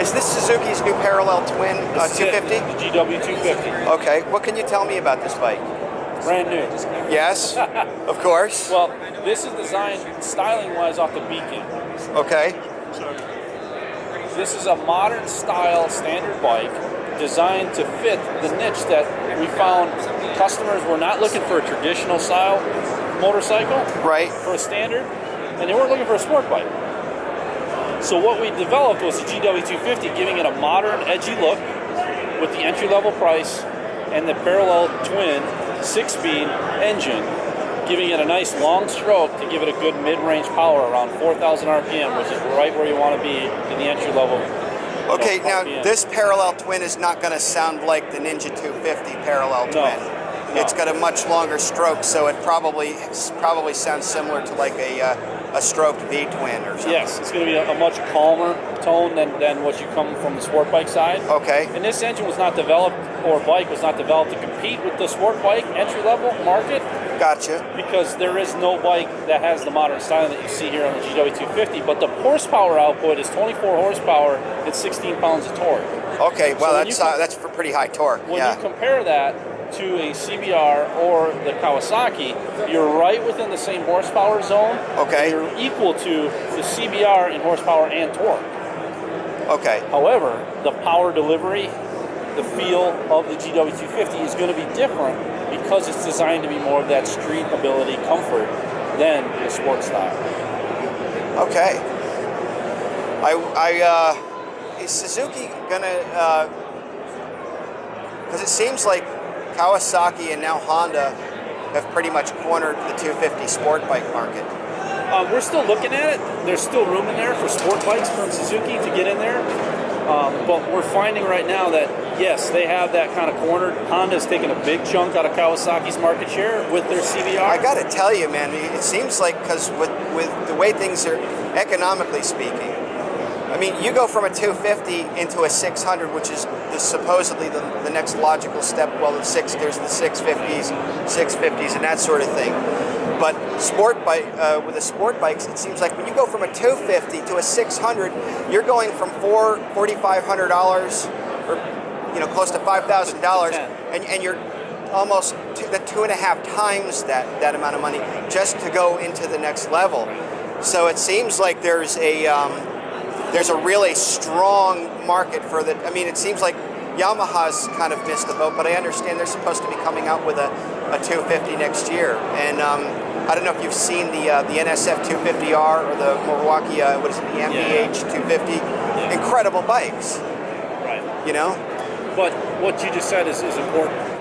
Is this Suzuki's new parallel twin 250? The GW250. Okay, what can you tell me about this bike? Brand new. Yes, of course. Well, this is designed styling-wise off the Beacon. Okay. This is a modern style standard bike designed to fit the niche that we found customers were not looking for a traditional style motorcycle, right, for a standard, and they weren't looking for a sport bike. So what we developed was the GW250, giving it a modern, edgy look with the entry-level price and the parallel twin 6-speed engine, giving it a nice long stroke to give it a good mid-range power around 4,000 RPM, which is right where you want to be in the entry-level. Okay, now this parallel twin is not going to sound like the Ninja 250 parallel twin. No. It's got a much longer stroke, so it probably sounds similar to like a stroked V-twin or something. Yes, it's going to be a much calmer tone than what you come from the sport bike side. Okay. And this engine was not developed, or bike was not developed to compete with the sport bike entry-level market. Gotcha. Because there is no bike that has the modern styling that you see here on the GW250, but the horsepower output is 24 horsepower and 16 pounds of torque. Okay, well so that's for pretty high torque. When you compare that to a CBR or the Kawasaki, you're right within the same horsepower zone. Okay. You're equal to the CBR in horsepower and torque. Okay. However, the power delivery, the feel of the GW250 is going to be different because it's designed to be more of that street ability comfort than the sport style. Okay. Is Suzuki gonna? Because it seems like Kawasaki and now Honda have pretty much cornered the 250 sport bike market. We're still looking at it. There's still room in there for sport bikes from Suzuki to get in there. But we're finding right now that, yes, they have that kind of cornered. Honda's taking a big chunk out of Kawasaki's market share with their CBR. I got to tell you, man, it seems like, because with the way things are, economically speaking, I mean, you go from a 250 into a 600, which is supposedly the next logical step. Well, there's the 650s, 650s, and that sort of thing. But with the sport bikes, it seems like when you go from a 250 to a 600, you're going from $4,500 or close to $5,000, and you're almost the 2.5 times that amount of money just to go into the next level. So it seems like there's a really strong market for the. I mean, it seems like Yamaha's kind of missed the boat, but I understand they're supposed to be coming out with a 250 next year. And I don't know if you've seen the NSF 250R or the Milwaukee, the MBH 250. Yeah. Incredible bikes. Right. You know? But what you just said is important.